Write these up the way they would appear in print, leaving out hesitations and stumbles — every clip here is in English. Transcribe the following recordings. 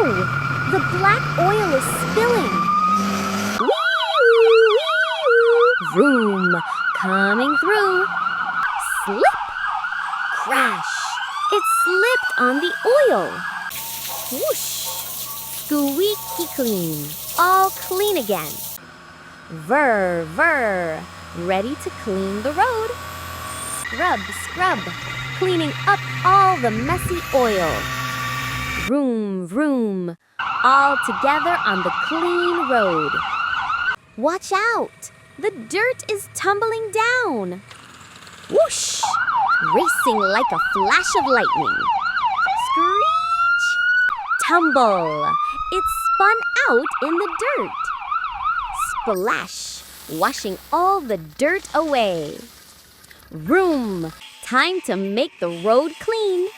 The black oil is spilling. Vroom, coming through. Slip! Crash! It slipped on the oil. Whoosh! Squeaky clean. All clean again. Vrr, vrr. Ready to clean the road. Scrub, scrub. Cleaning up all the messy oil. Vroom, vroom. All together on the clean road. Watch out! The dirt is tumbling down. Whoosh! Racing like a flash of lightning. Screech! Tumble! It spun out in the dirt. Splash! Washing all the dirt away. Vroom! Time to make the road clean.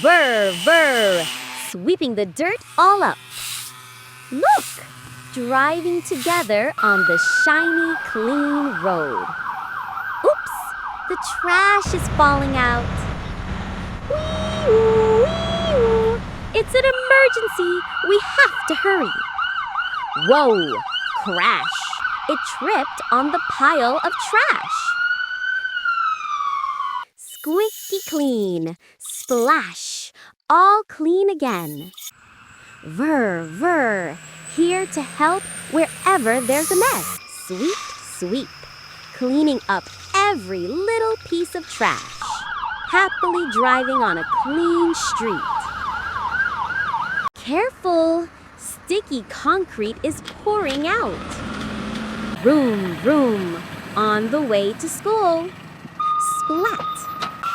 Vrr, vrr! Sweeping the dirt all up. Look! Driving together on the shiny, clean road. Oops! The trash is falling out. Wee-oo, wee-oo. It's an emergency. We have to hurry. Whoa! Crash! It tripped on the pile of trash. Squeaky clean. Splash! All clean again. Vrr, vrr. Here to help wherever there's a mess. Sweep, sweep. Cleaning up every little piece of trash. Happily driving on a clean street. Careful! Sticky concrete is pouring out. Vroom, vroom. On the way to school. Splat!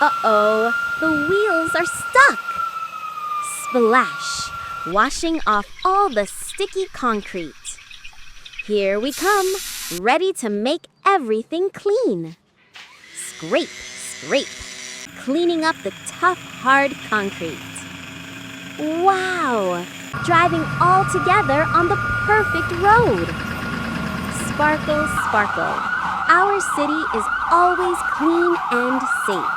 Uh-oh, the wheels are stuck. Splash! Washing off all the sticky concrete. Here we come, ready to make everything clean. Scrape, scrape, cleaning up the tough, hard concrete. Wow! Driving all together on the perfect road. Sparkle, sparkle. Our city is always clean and safe.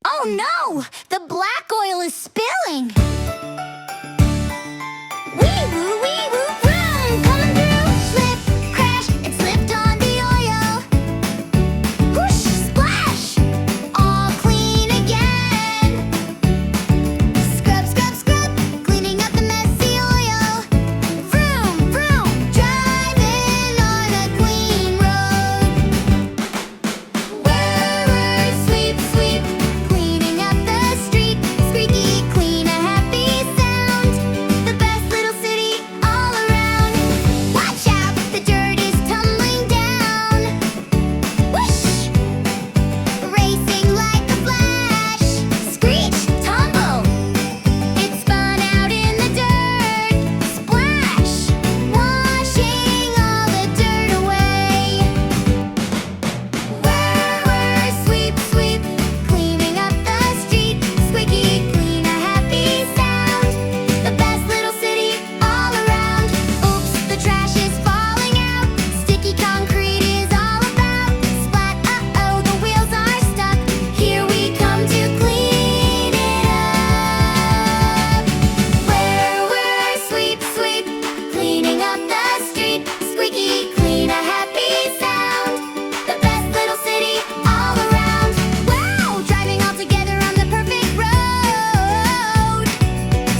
Oh no! The black oil is spilling! Wee-woo, wee-woo, vroom! Coming through! Slip, crash, it slipped on the oil. Whoosh, splash! All clean again. Scrub, scrub, scrub, cleaning up the messy oil. Vroom, vroom, driving on a clean road. Whir, whir, sweep, sweep, cleaning up the street. Squeaky clean, a happy sound. The best little city all around. Watch out, the dirt is tumbling down. Whoosh! Racing like a flash. Screech, tumble. It spun out in the dirt. Splash! Washing all the dirt away. Whir, whir, sweep, sweep, cleaning up the street. Squeaky clean, a happy sound. The best little city all around. Oops, the trash is falling out. Sticky concrete is all about. Splat, uh-oh, the wheels are stuck. Here we come to clean it up. Whir, whir, sweep, sweep, cleaning up the street. Squeaky clean, a happy sound. The best little city all around. Wow, driving all together on the perfect road.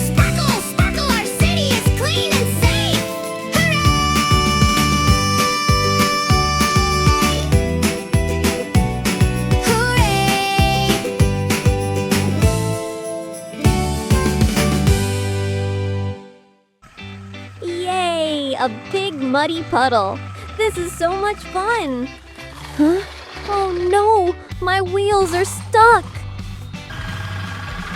Sparkle, sparkle, our city is clean and safe. Hooray! Yay! A big muddy puddle. This is so much fun. Huh? Oh no! My wheels are stuck.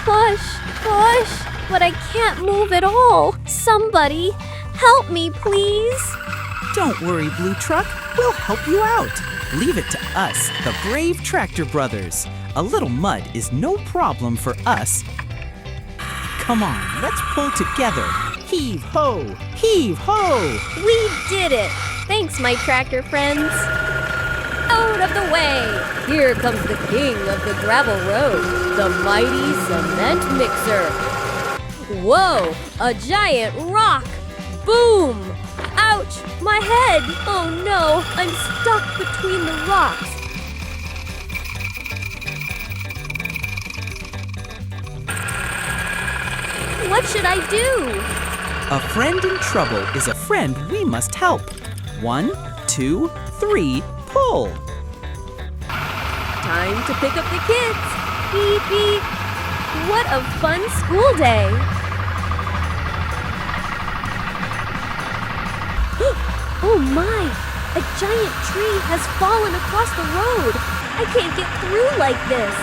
Push, push. But I can't move at all. Somebody, help me, please. Don't worry, Blue Truck. We'll help you out. Leave it to us, the brave Tractor Brothers. A little mud is no problem for us. Come on, let's pull together. Heave ho! Heave ho! We did it! Thanks, my tractor friends. Out of the way! Here comes the king of the gravel road, the mighty cement mixer. Whoa, a giant rock! Boom! Ouch, my head! Oh no, I'm stuck between the rocks. What should I do? A friend in trouble is a friend we must help. 1, 2, 3, pull. Time to pick up the kids. Beep, beep. What a fun school day. Oh my, a giant tree has fallen across the road. I can't get through like this.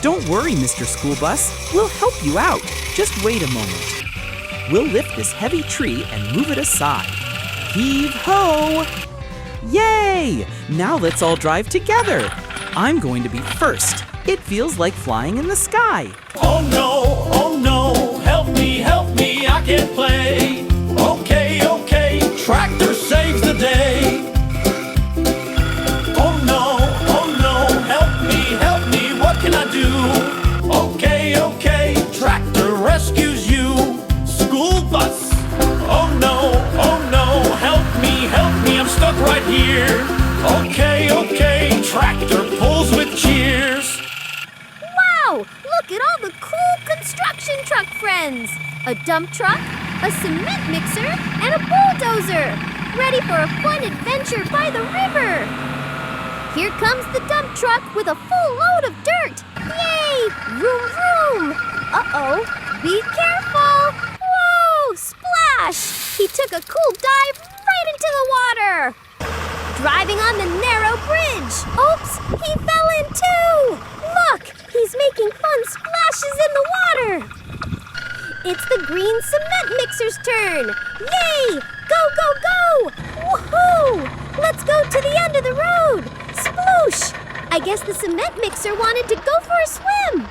Don't worry, Mr. School Bus. We'll help you out. Just wait a moment. We'll lift this heavy tree and move it aside. Heave-ho! Yay! Now let's all drive together. I'm going to be first. It feels like flying in the sky. Oh no, help me, I can't play. Okay, tractor saves the day. Oh no, help me, what can I do? Okay, tractor rescues you. School bus, oh no, help me, I'm stuck right here. Okay, tractor pulls with cheers. Wow, look at all the cool construction truck friends. A dump truck, a cement mixer, and a bulldozer. Ready for a fun adventure by the river. Here comes the dump truck with a full load of dirt. Yay! Vroom, vroom. Uh-oh, be careful. Whoa, splash! He took a cool dive right into the water. Driving on the narrow bridge. Oops, he fell in too. Look, he's making fun splashes in the water. It's the green cement mixer's turn. Yay! Go! Woohoo! Let's go to the end of the road. Sploosh! I guess the cement mixer wanted to go for a swim.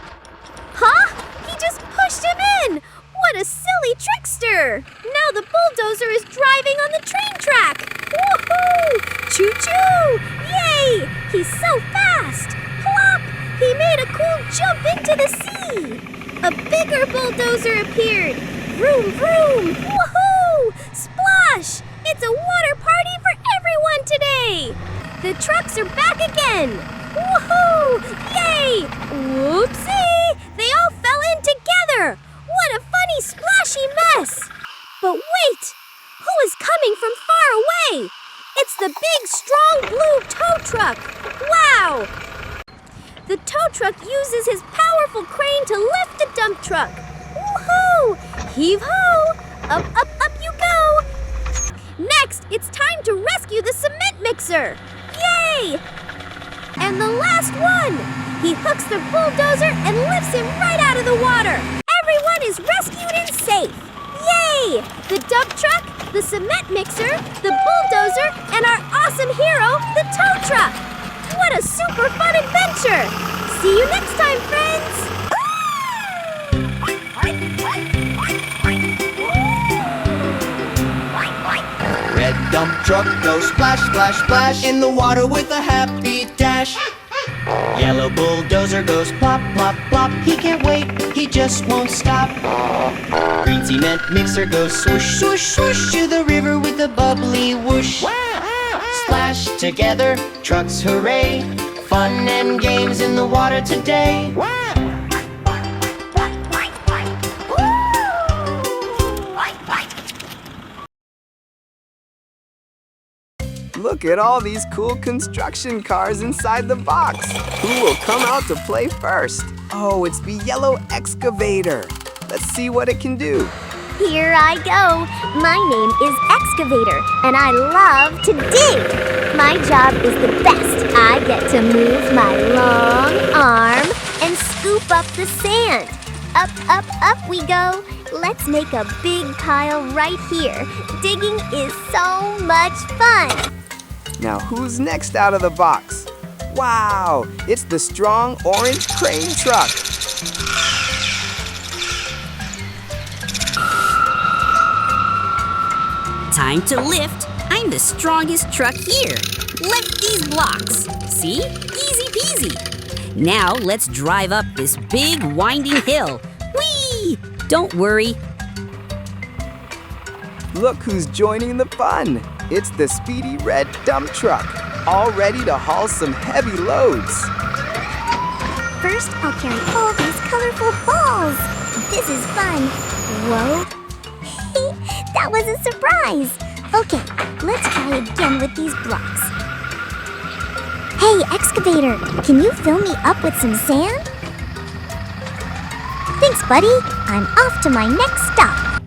Huh? He just pushed him in. What a silly trickster! Now the bulldozer is driving on the train track. Woohoo! Choo-choo! Yay! He's so fast. Plop! He made a cool jump into the sea. A bigger bulldozer appeared. Vroom, vroom! Woohoo! Splash! It's a water party for everyone today! The trucks are back again! Woohoo! Yay! Whoopsie! They all fell in together! What a funny splashy mess! But wait! Who is coming from far away? It's the big, strong blue tow truck! Wow! The tow truck uses his powerful crane to lift the dump truck. Woohoo! Heave-ho! Up you go! Next, it's time to rescue the cement mixer. Yay! And the last one! He hooks the bulldozer and lifts him right out of the water. Everyone is rescued and safe. Yay! The dump truck, the cement mixer, the bulldozer, and our awesome hero, the tow truck. What a super fun adventure! See you next time, friends! Red dump truck goes splash, splash, splash in the water with a happy dash. Yellow bulldozer goes plop, plop, plop. He can't wait, he just won't stop. Green cement mixer goes swoosh, swoosh, swoosh to the river with a bubbly whoosh. Splash together, trucks hooray. Fun and games in the water today. Look at all these cool construction cars inside the box. Who will come out to play first? Oh, it's the yellow excavator. Let's see what it can do. Here I go. My name is Excavator, and I love to dig. My job is the best. I get to move my long arm and scoop up the sand. Up we go. Let's make a big pile right here. Digging is so much fun. Now who's next out of the box? Wow, it's the strong orange crane truck. Time to lift. I'm the strongest truck here. Lift these blocks. See? Easy peasy. Now let's drive up this big winding hill. Whee! Buddy. Don't worry. Look who's joining the fun. It's the speedy red dump truck, all ready to haul some heavy loads. First, I'll carry all these colorful balls. This is fun. Whoa. That was a surprise. Okay, let's try again with these blocks. Hey, excavator, can you fill me up with some sand? Thanks, buddy. I'm off to my next stop.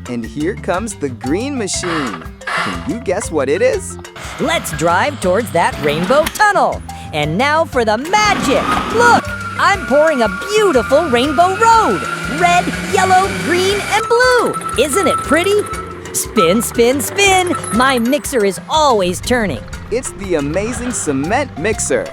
And here comes the green machine. Can you guess what it is? Let's drive towards that rainbow tunnel. And now for the magic. Look, I'm pouring a beautiful rainbow road. Red, yellow, green, and blue. Isn't it pretty? Spin, spin, spin. My mixer is always turning. It's the amazing cement mixer.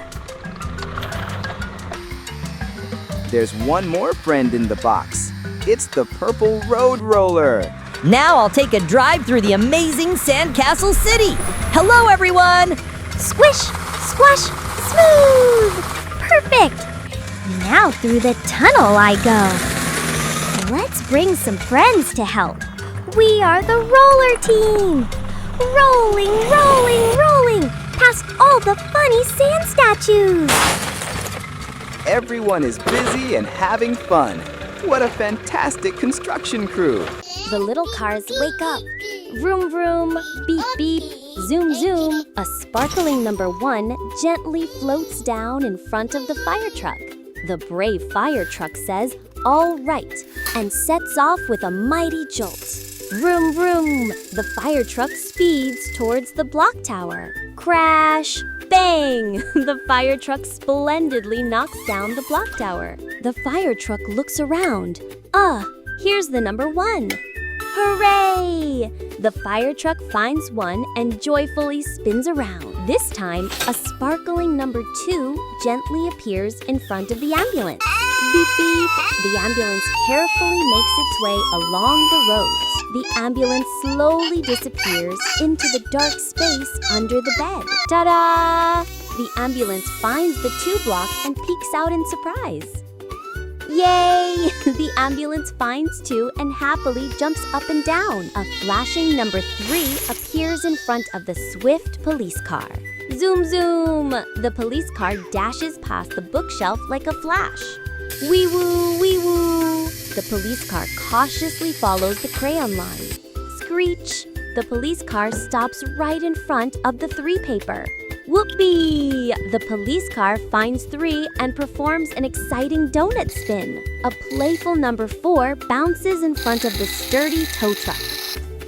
There's one more friend in the box. It's the purple road roller. Now I'll take a drive through the amazing Sandcastle City. Hello, everyone. Squish, squash, smooth. Perfect. Now through the tunnel I go. Let's bring some friends to help. We are the roller team. Rolling, rolling, rolling past all the funny sand statues. Everyone is busy and having fun. What a fantastic construction crew. The little cars wake up. Vroom, vroom, beep, beep, zoom, zoom. A sparkling number 1 gently floats down in front of the fire truck. The brave fire truck says, "All right," and sets off with a mighty jolt. Vroom, vroom. The fire truck speeds towards the block tower. Crash! Bang! The fire truck splendidly knocks down the block tower. The fire truck looks around. Here's the number 1. Hooray! The fire truck finds 1 and joyfully spins around. This time, a sparkling number 2 gently appears in front of the ambulance. Beep, beep. The ambulance carefully makes its way along the roads. The ambulance slowly disappears into the dark space under the bed. Ta-da! The ambulance finds the 2 block and peeks out in surprise. Yay! The ambulance finds 2 and happily jumps up and down. A flashing number 3 appears in front of the swift police car. Zoom, zoom! The police car dashes past the bookshelf like a flash. Wee woo, wee woo! The police car cautiously follows the crayon line. Screech! The police car stops right in front of the 3 paper. Whoopee! The police car finds 3 and performs an exciting donut spin. A playful number 4 bounces in front of the sturdy tow truck.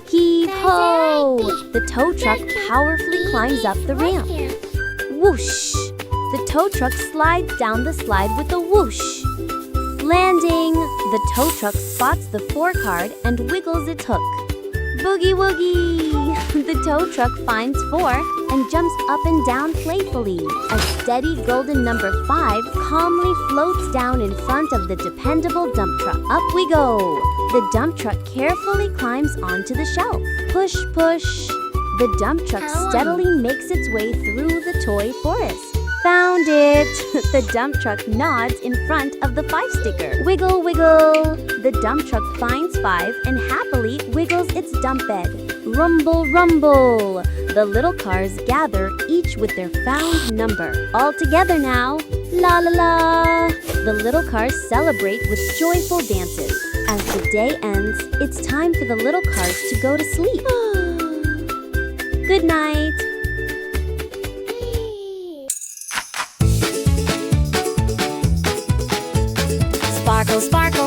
Heave-ho! The tow truck powerfully climbs up the ramp. Whoosh! The tow truck slides down the slide with a whoosh. Landing! The tow truck spots the 4 card and wiggles its hook. Boogie woogie! The tow truck finds 4 and jumps up and down playfully. A steady golden number 5 calmly floats down in front of the dependable dump truck. Up we go! The dump truck carefully climbs onto the shelf. Push, push! The dump truck steadily makes its way through the toy forest. Found it! The dump truck nods in front of the 5 sticker. Wiggle, wiggle! The dump truck finds 5 and happily wiggles its dump bed. Rumble, rumble! The little cars gather, each with their found number. All together now! La la la! The little cars celebrate with joyful dances. As the day ends, it's time for the little cars to go to sleep. Good night! Sparkle, sparkle.